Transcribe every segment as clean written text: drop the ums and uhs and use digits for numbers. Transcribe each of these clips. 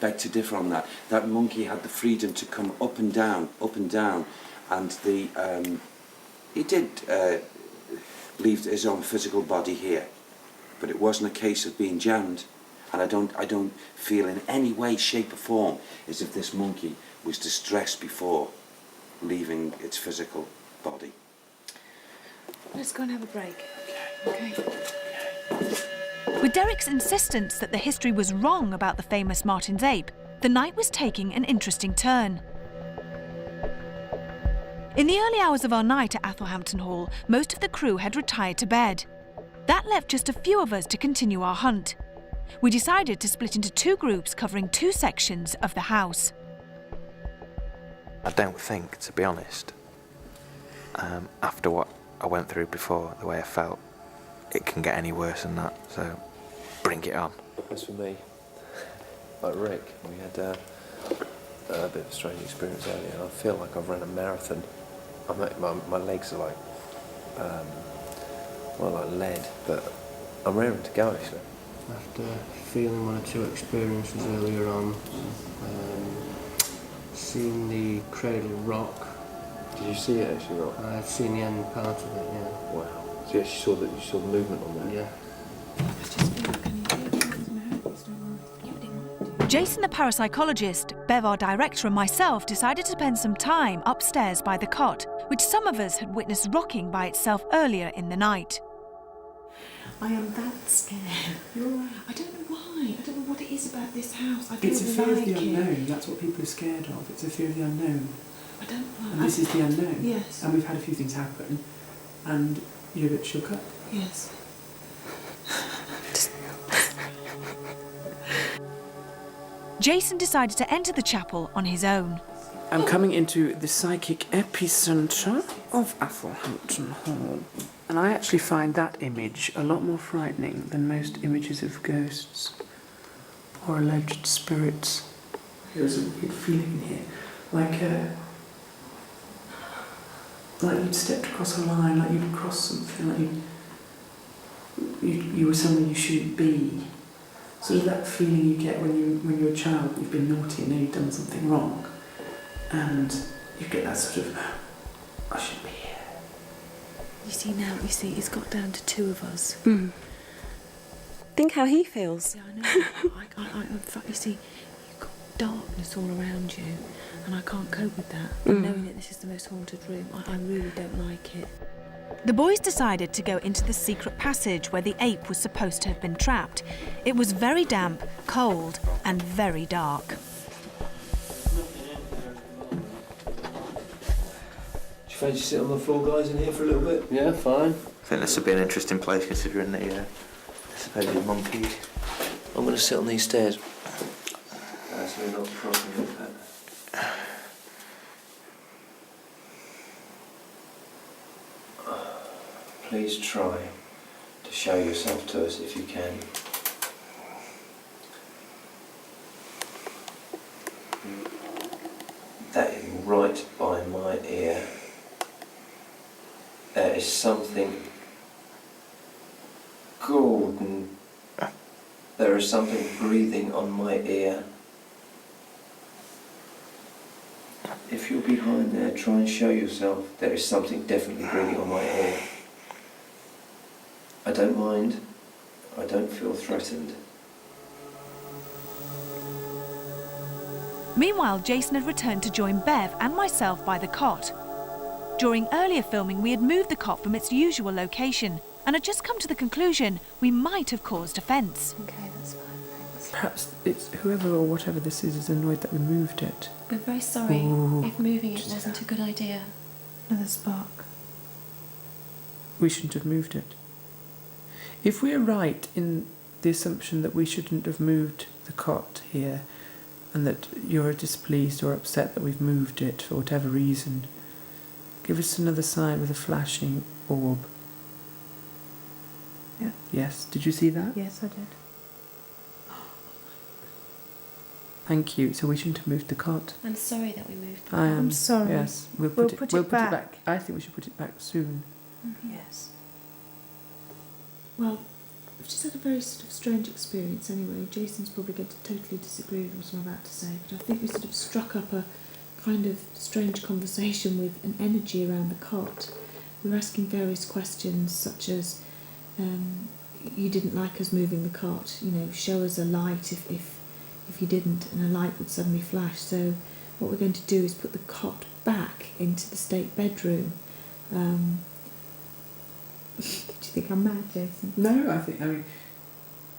beg to differ on that. That monkey had the freedom to come up and down, and he did leave his own physical body here, but it wasn't a case of being jammed. And I don't feel in any way, shape or form as if this monkey was distressed before leaving its physical body. Let's go and have a break. Okay. With Derek's insistence that the history was wrong about the famous Martin's ape, the night was taking an interesting turn. In the early hours of our night at Athelhampton Hall, most of the crew had retired to bed. That left just a few of us to continue our hunt. We decided to split into 2 groups covering 2 sections of the house. I don't think, to be honest, after what I went through before, the way I felt, it can get any worse than that, so bring it on. As for me, like Rick, we had a bit of a strange experience earlier. I feel like I've run a marathon. My legs are like, like lead, but I'm raring to go actually. After feeling 1 or 2 experiences earlier on, seeing the cradle rock. Did you see it actually rock? I've seen the end part of it, yeah. Wow. So you actually saw the movement on there? Yeah. Jason, the parapsychologist, Bev, our director, and myself decided to spend some time upstairs by the cot, which some of us had witnessed rocking by itself earlier in the night. I am that scared. You're right. I don't know why. I don't know what it is about this house. I don't It's a fear like of the it. unknown. That's what people are scared of. It's a fear of the unknown. I don't like. And this is the unknown. Yes. And we've had a few things happen, and you're a bit shook up. Yes. Jason decided to enter the chapel on his own. I'm coming into the psychic epicentre of Athelhampton Hall. And I actually find that image a lot more frightening than most images of ghosts or alleged spirits. There's a weird feeling in here, like you'd stepped across a line, like you'd crossed something, like you were somewhere you shouldn't be. Sort of that feeling you get when you're a child, you've been naughty and then you've done something wrong, and you get that sort of, I shouldn't be here. You see, it's got down to 2 of us. Think how he feels. Yeah, I know. You see, you've got darkness all around you, and I can't cope with that. Knowing that this is the most haunted room, I really don't like it. The boys decided to go into the secret passage where the ape was supposed to have been trapped. It was very damp, cold, and very dark. Fancy sit on the floor, guys, in here for a little bit? Yeah, fine. I think this would be an interesting place considering the supposed monkeys. I'm going to sit on these stairs. So we're not crossing like that. Please try to show yourself to us if you can. That is right by my ear. There is something golden. There is something breathing on my ear. If you're behind there, try and show yourself. There is something definitely breathing on my ear. I don't mind. I don't feel threatened. Meanwhile, Jason had returned to join Bev and myself by the cot. During earlier filming, we had moved the cot from its usual location and had just come to the conclusion we might have caused offence. Okay, that's fine, thanks. Perhaps it's whoever or whatever this is annoyed that we moved it. We're very sorry Ooh. if moving it wasn't a good idea. Another spark. We shouldn't have moved it. If we're right in the assumption that we shouldn't have moved the cot here, and that you're displeased or upset that we've moved it for whatever reason, give us another sign with a flashing orb. Yeah. Yes, did you see that? Yes, I did. Thank you. So we shouldn't have moved the cot. I'm sorry that we moved it. I'm sorry. Yes, we'll put it back. I think we should put it back soon. Yes. Well, I've just had a very sort of strange experience anyway. Jason's probably going to totally disagree with what I'm about to say, but I think we sort of struck up a kind of strange conversation with an energy around the cot. We were asking various questions such as, you didn't like us moving the cot, you know, show us a light if you didn't, and a light would suddenly flash. So what we're going to do is put the cot back into the state bedroom. Do you think I'm mad, Jason? No, I mean,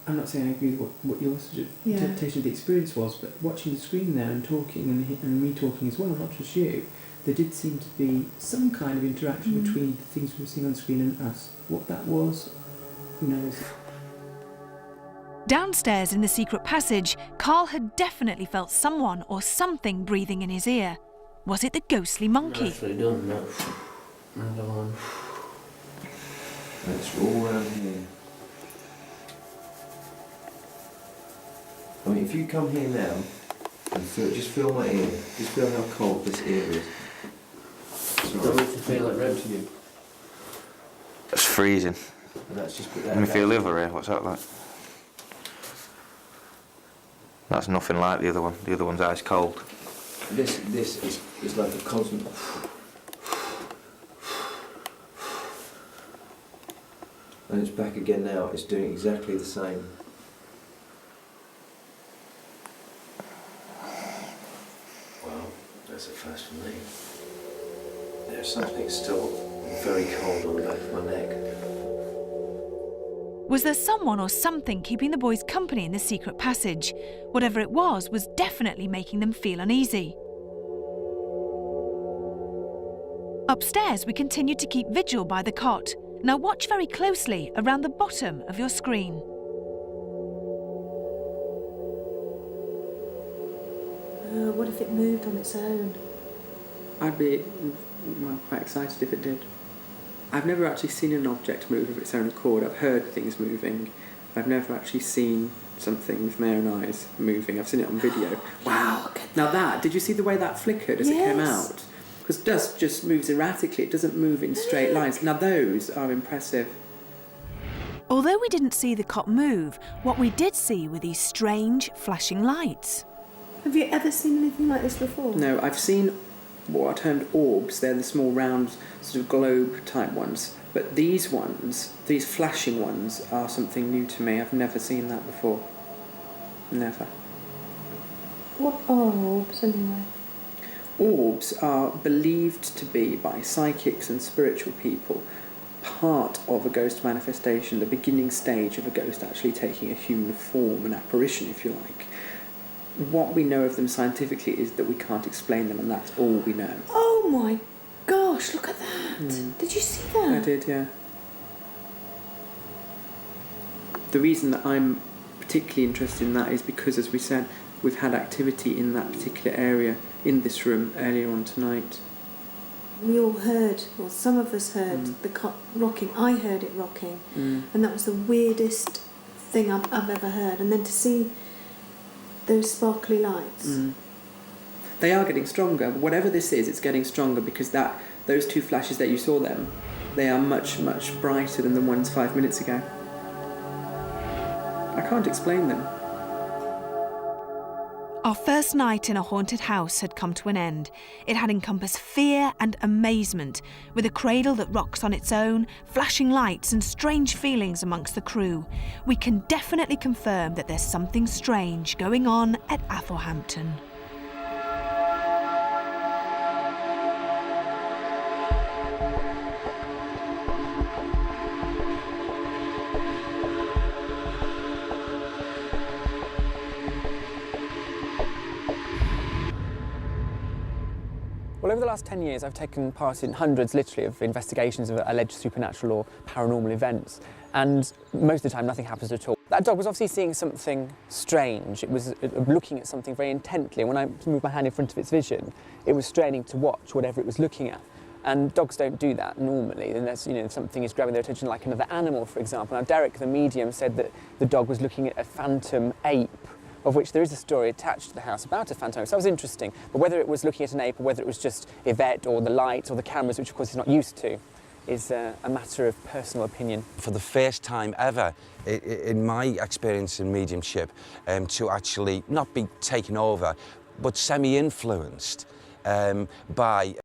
I'm not saying I agree with what your sort of interpretation of the experience was, but watching the screen there and talking and me talking as well, not just you, there did seem to be some kind of interaction between the things we were seeing on the screen and us. What that was, who knows? Downstairs in the secret passage, Carl had definitely felt someone or something breathing in his ear. Was it the ghostly monkey? That's what he done, no. Another one. It's all around here. I mean, if you come here now and just feel my ear, just feel how cold this ear is. Don't make you feel like red to you. It's freezing. And that's just put that. Let me feel the other ear. What's that like? That's nothing like the other one. The other one's ice cold. This is like a constant. And it's back again now. It's doing exactly the same. Well, that's a first for me. There's something still very cold on the back of my neck. Was there someone or something keeping the boys company in the secret passage? Whatever it was definitely making them feel uneasy. Upstairs, we continued to keep vigil by the cot. Now watch very closely around the bottom of your screen. What if it moved on its own? I'd be quite excited if it did. I've never actually seen an object move of its own accord. I've heard things moving. I've never actually seen something with my own eyes moving. I've seen it on video. Wow! Now that, did you see the way that flickered as it came out? Because dust just moves erratically. It doesn't move in straight lines. Now those are impressive. Although we didn't see the cot move, what we did see were these strange flashing lights. Have you ever seen anything like this before? No, I've seen what are termed orbs. They're the small round sort of globe type ones. But these ones, these flashing ones, are something new to me. I've never seen that before. Never. What are orbs anyway? Orbs are believed to be, by psychics and spiritual people, part of a ghost manifestation, the beginning stage of a ghost actually taking a human form, an apparition if you like. What we know of them scientifically is that we can't explain them, and that's all we know. Oh my gosh, look at that! Did you see that? I did, yeah. The reason that I'm particularly interested in that is because, as we said, we've had activity in that particular area in this room earlier on tonight. We all heard, well, some of us heard the cot rocking. I heard it rocking, and that was the weirdest thing I've ever heard. And then to see those sparkly lights. They are getting stronger. Whatever this is, it's getting stronger because those two flashes that you saw them, they are much, much brighter than the ones 5 minutes ago. I can't explain them. Our first night in a haunted house had come to an end. It had encompassed fear and amazement, with a cradle that rocks on its own, flashing lights and strange feelings amongst the crew. We can definitely confirm that there's something strange going on at Athelhampton. Well, over the last 10 years, I've taken part in hundreds, literally, of investigations of alleged supernatural or paranormal events, and most of the time, nothing happens at all. That dog was obviously seeing something strange. It was looking at something very intently, and when I moved my hand in front of its vision, it was straining to watch whatever it was looking at. And dogs don't do that normally, unless something is grabbing their attention, like another animal, for example. Now, Derek, the medium, said that the dog was looking at a phantom ape, of which there is a story attached to the house about a phantom. So that was interesting. But whether it was looking at an ape or whether it was just Yvette or the lights or the cameras, which of course he's not used to, is a matter of personal opinion. For the first time ever in my experience in mediumship, to actually not be taken over, but semi-influenced by